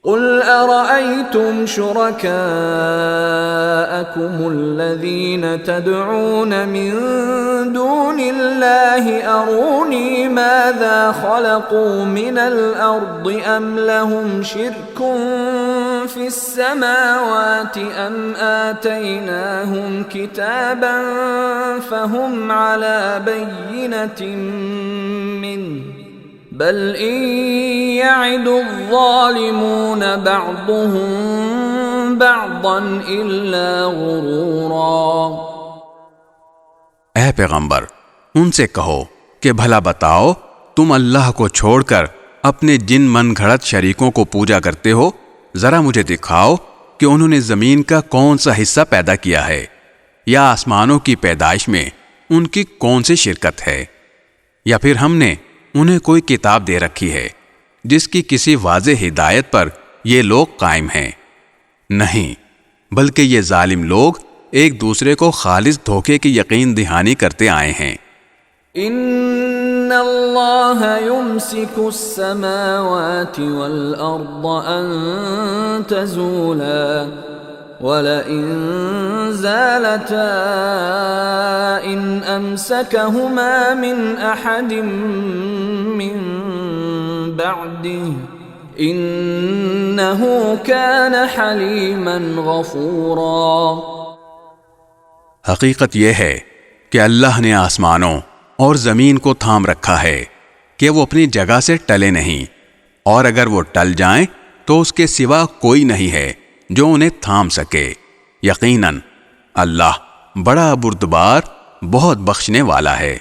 قل أرأيتم شركاءكم الذين تدعون من دون الله أروني ماذا خلقوا من الأرض أم لهم شرك في السماوات أم آتيناهم كتابا فهم على بينة منه بل إن يعد الظالمون بعضهم بعضا إلا غرورا۔ اے پیغمبر، ان سے کہو کہ بھلا بتاؤ تم اللہ کو چھوڑ کر اپنے جن من گھڑت شریکوں کو پوجا کرتے ہو، ذرا مجھے دکھاؤ کہ انہوں نے زمین کا کون سا حصہ پیدا کیا ہے، یا آسمانوں کی پیدائش میں ان کی کون سی شرکت ہے، یا پھر ہم نے انہیں کوئی کتاب دے رکھی ہے جس کی کسی واضح ہدایت پر یہ لوگ قائم ہیں۔ نہیں، بلکہ یہ ظالم لوگ ایک دوسرے کو خالص دھوکے کی یقین دہانی کرتے آئے ہیں۔ ان اللہ یمسک السماوات والارض ان تزولا وَلَئِن زَالَتَا إِنْ أَمْسَكَهُمَا مِنْ أَحَدٍ مِّن بَعْدِهِ إِنَّهُ كَانَ حَلِيمًا غَفُورًا۔ حقیقت یہ ہے کہ اللہ نے آسمانوں اور زمین کو تھام رکھا ہے کہ وہ اپنی جگہ سے ٹلے نہیں، اور اگر وہ ٹل جائیں تو اس کے سوا کوئی نہیں ہے جو انہیں تھام سکے۔ یقیناً اللہ بڑا بردبار، بہت بخشنے والا ہے۔